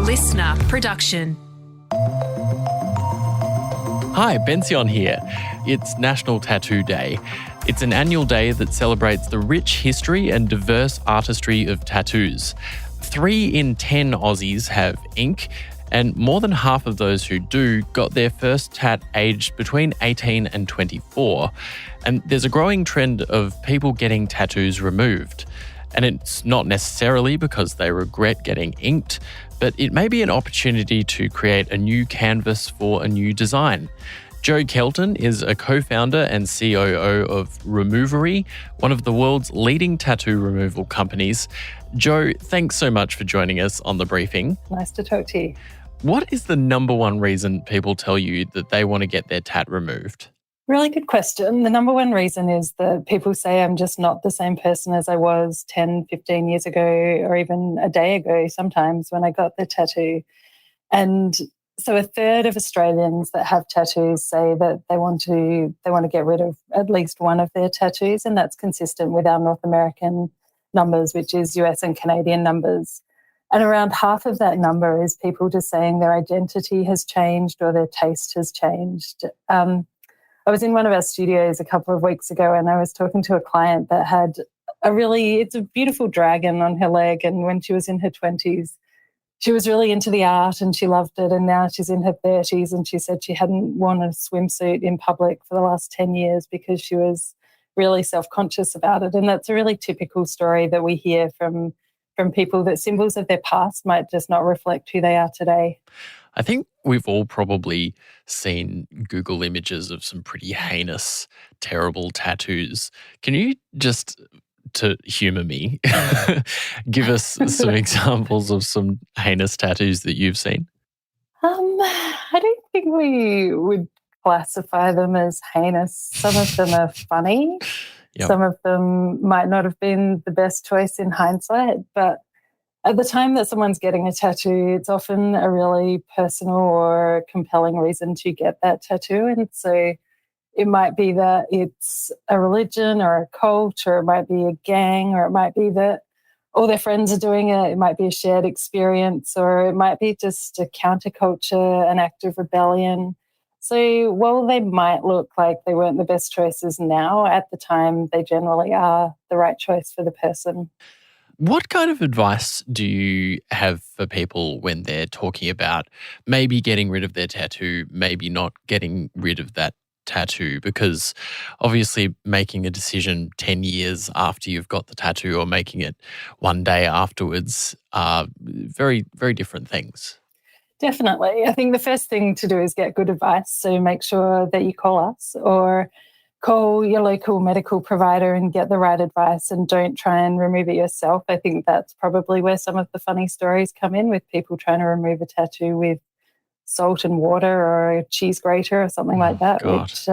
listener production. Hi, Bension here. It's National Tattoo Day. It's an annual day that celebrates the rich history and diverse artistry of tattoos. 3 in 10 Aussies have ink, and more than half of those who do got their first tat aged between 18 and 24. And there's a growing trend of people getting tattoos removed. And it's not necessarily because they regret getting inked, but it may be an opportunity to create a new canvas for a new design. Jo Kelton is a co-founder and COO of Removery, one of the world's leading tattoo removal companies. Jo, thanks so much for joining us on The Briefing. Nice to talk to you. What is the number one reason people tell you that they want to get their tat removed? Really good question. The number one reason is that people say I'm just not the same person as I was 10, 15 years ago, or even a day ago sometimes when I got the tattoo. And so a third of Australians that have tattoos say that they want to get rid of at least one of their tattoos, and that's consistent with our North American numbers, which is US and Canadian numbers. And around half of that number is people just saying their identity has changed or their taste has changed. I was in one of our studios a couple of weeks ago and I was talking to a client that had it's a beautiful dragon on her leg. And when she was in her 20s, she was really into the art and she loved it. And now she's in her 30s and she said she hadn't worn a swimsuit in public for the last 10 years because she was really self-conscious about it. And that's a really typical story that we hear from people, that symbols of their past might just not reflect who they are today. I think we've all probably seen Google images of some pretty heinous, terrible tattoos. Can you just, to humour me, give us some examples of some heinous tattoos that you've seen? I don't think we would classify them as heinous. Some of them are funny. Yep. Some of them might not have been the best choice in hindsight, but at the time that someone's getting a tattoo, it's often a really personal or compelling reason to get that tattoo. And so it might be that it's a religion or a cult, or it might be a gang, or it might be that all their friends are doing it. It might be a shared experience, or it might be just a counterculture, an act of rebellion. So while they might look like they weren't the best choices now, at the time they generally are the right choice for the person. What kind of advice do you have for people when they're talking about maybe getting rid of their tattoo, maybe not getting rid of that tattoo? Because obviously making a decision 10 years after you've got the tattoo or making it one day afterwards are very, very different things. Definitely. I think the first thing to do is get good advice. So make sure that you call us or call your local medical provider and get the right advice, and don't try and remove it yourself. I think that's probably where some of the funny stories come in, with people trying to remove a tattoo with salt and water or a cheese grater or something like that, God. Which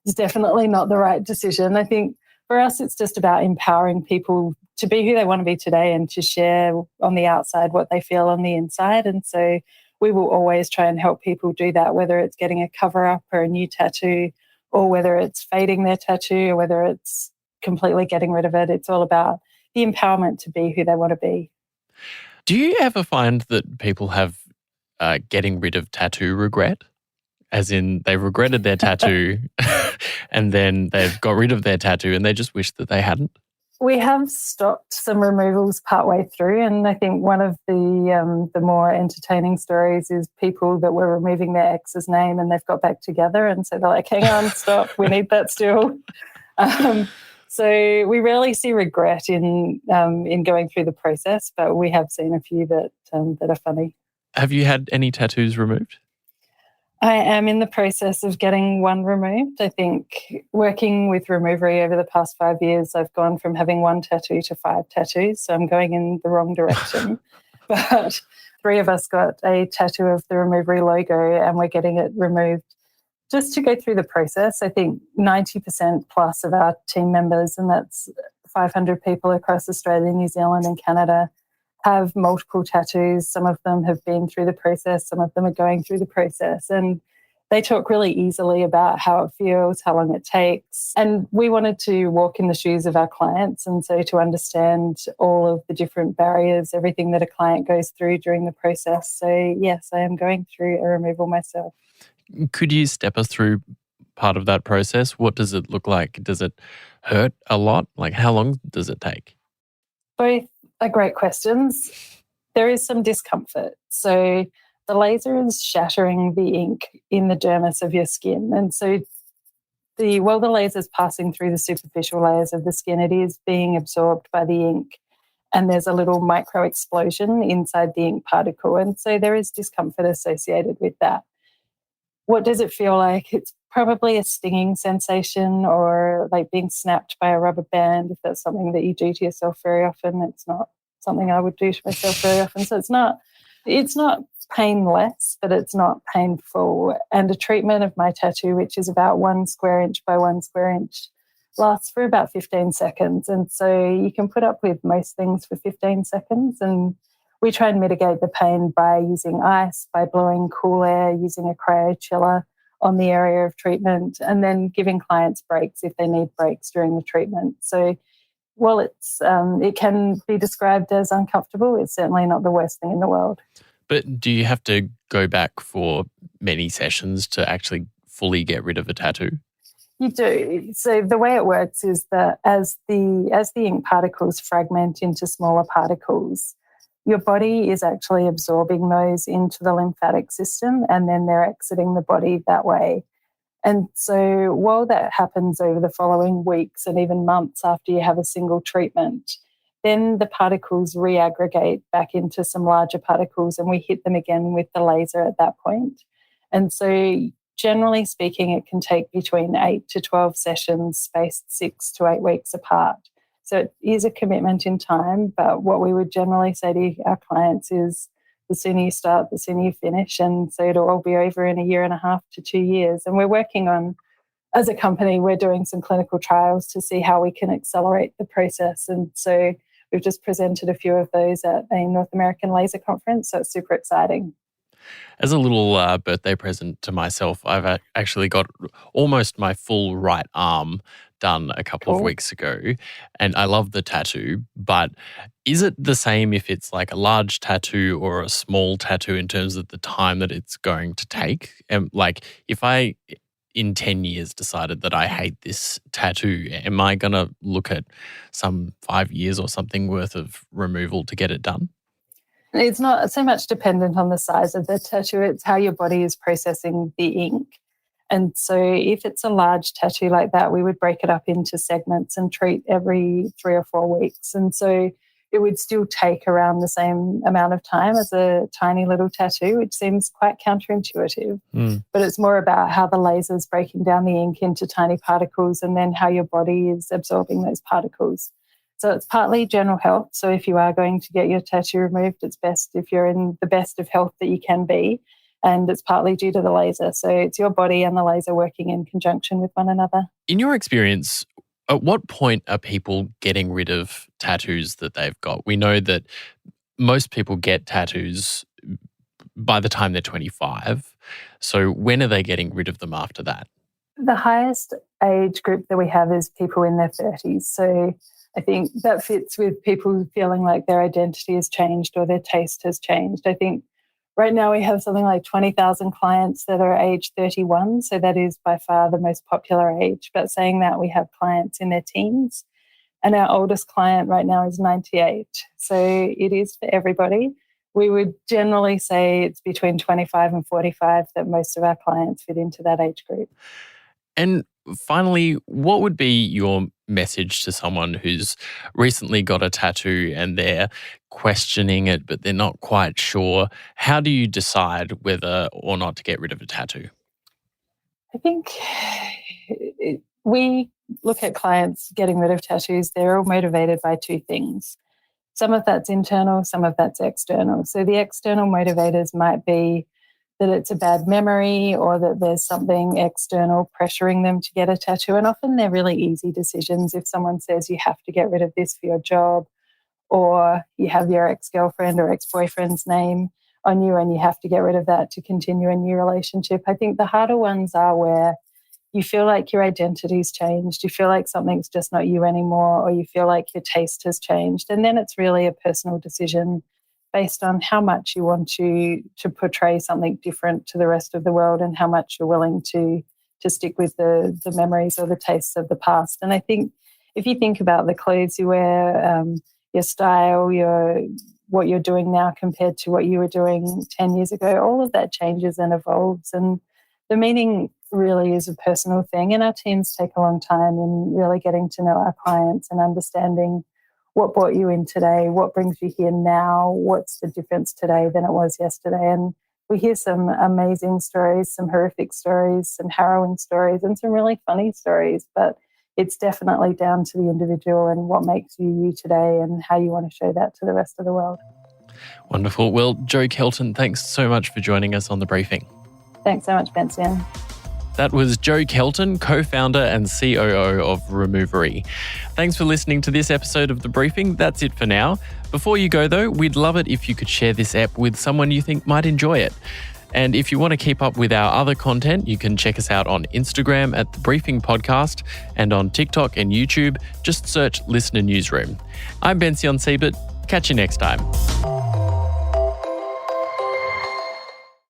is definitely not the right decision. I think for us, it's just about empowering people to be who they want to be today and to share on the outside what they feel on the inside. And so we will always try and help people do that, whether it's getting a cover-up or a new tattoo, or whether it's fading their tattoo, or whether it's completely getting rid of it. It's all about the empowerment to be who they want to be. Do you ever find that people have getting rid of tattoo regret? As in, they regretted their tattoo and then they've got rid of their tattoo and they just wish that they hadn't? We have stopped some removals partway through, and I think one of the more entertaining stories is people that were removing their ex's name and they've got back together, and so they're like, hang on, stop, we need that still. So we rarely see regret in going through the process, but we have seen a few that are funny. Have you had any tattoos removed? I am in the process of getting one removed. I think working with Removery over the past 5 years, I've gone from having 1 tattoo to 5 tattoos, so I'm going in the wrong direction. But 3 of us got a tattoo of the Removery logo and we're getting it removed just to go through the process. I think 90% plus of our team members, and that's 500 people across Australia, New Zealand and Canada, have multiple tattoos. Some of them have been through the process, some of them are going through the process. And They talk really easily about how it feels, how long it takes. And we wanted to walk in the shoes of our clients. And so to understand all of the different barriers, everything that a client goes through during the process. So yes, I am going through a removal myself. Could you step us through part of that process? What does it look like? Does it hurt a lot? Like, how long does it take? Both are great questions. There is some discomfort. So the laser is shattering the ink in the dermis of your skin. And so while the laser is passing through the superficial layers of the skin, it is being absorbed by the ink. And there's a little micro explosion inside the ink particle. And so there is discomfort associated with that. What does it feel like? It's probably a stinging sensation or like being snapped by a rubber band, if that's something that you do to yourself very often. It's not something I would do to myself very often. So it's not painless, but it's not painful. And a treatment of my tattoo, which is about 1 square inch by 1 square inch, lasts for about 15 seconds. And so you can put up with most things for 15 seconds. And we try and mitigate the pain by using ice, by blowing cool air, using a cryo chiller on the area of treatment, and then giving clients breaks if they need breaks during the treatment. So while it can be described as uncomfortable, it's certainly not the worst thing in the world. But do you have to go back for many sessions to actually fully get rid of a tattoo? You do. So the way it works is that as the ink particles fragment into smaller particles, your body is actually absorbing those into the lymphatic system, and then they're exiting the body that way. And so while that happens over the following weeks and even months after you have a single treatment, then the particles reaggregate back into some larger particles, and we hit them again with the laser at that point. And so generally speaking, it can take between 8 to 12 sessions spaced 6 to 8 weeks apart. So it is a commitment in time, but what we would generally say to our clients is the sooner you start, the sooner you finish. And so it'll all be over in 1.5 to 2 years. And we're working on, as a company, we're doing some clinical trials to see how we can accelerate the process. And so we've just presented a few of those at a North American laser conference. So it's super exciting. As a little birthday present to myself, I've actually got almost my full right arm done a couple of weeks ago, and I love the tattoo, but is it the same if it's like a large tattoo or a small tattoo in terms of the time that it's going to take? And like, if I in 10 years decided that I hate this tattoo, am I going to look at some 5 years or something worth of removal to get it done? It's not so much dependent on the size of the tattoo, it's how your body is processing the ink. And so if it's a large tattoo like that, we would break it up into segments and treat every 3 or 4 weeks. And so it would still take around the same amount of time as a tiny little tattoo, which seems quite counterintuitive. But it's more about how the laser is breaking down the ink into tiny particles and then how your body is absorbing those particles. So it's partly general health. So if you are going to get your tattoo removed, it's best if you're in the best of health that you can be. And it's partly due to the laser. So it's your body and the laser working in conjunction with one another. In your experience, at what point are people getting rid of tattoos that they've got? We know that most people get tattoos by the time they're 25. So when are they getting rid of them after that? The highest age group that we have is people in their 30s. So I think that fits with people feeling like their identity has changed or their taste has changed. I think right now we have something like 20,000 clients that are age 31. So that is by far the most popular age. But saying that, we have clients in their teens. And our oldest client right now is 98. So it is for everybody. We would generally say it's between 25 and 45 that most of our clients fit into that age group. And finally, what would be your message to someone who's recently got a tattoo and they're questioning it, but they're not quite sure? How do you decide whether or not to get rid of a tattoo? I think we look at clients getting rid of tattoos. They're all motivated by two things. Some of that's internal, some of that's external. So the external motivators might be that it's a bad memory or that there's something external pressuring them to get a tattoo. And often they're really easy decisions. If someone says you have to get rid of this for your job, or you have your ex-girlfriend or ex-boyfriend's name on you and you have to get rid of that to continue a new relationship. I think the harder ones are where you feel like your identity's changed, you feel like something's just not you anymore, or you feel like your taste has changed. And then it's really a personal decision based on how much you want to portray something different to the rest of the world and how much you're willing to stick with the memories or the tastes of the past. And I think if you think about the clothes you wear, your style, what you're doing now compared to what you were doing 10 years ago, all of that changes and evolves. And the meaning really is a personal thing. And our teams take a long time in really getting to know our clients and understanding what brought you in today, what brings you here now, what's the difference today than it was yesterday. And we hear some amazing stories, some horrific stories, some harrowing stories, and some really funny stories. But it's definitely down to the individual and what makes you today and how you want to show that to the rest of the world. Wonderful. Well, Jo Kelton, thanks so much for joining us on The Briefing. Thanks so much, Bension. That was Jo Kelton, co-founder and COO of Removery. Thanks for listening to this episode of The Briefing. That's it for now. Before you go, though, we'd love it if you could share this app with someone you think might enjoy it. And if you want to keep up with our other content, you can check us out on Instagram at The Briefing Podcast and on TikTok and YouTube. Just search Listener Newsroom. I'm Bension Siebert. Catch you next time.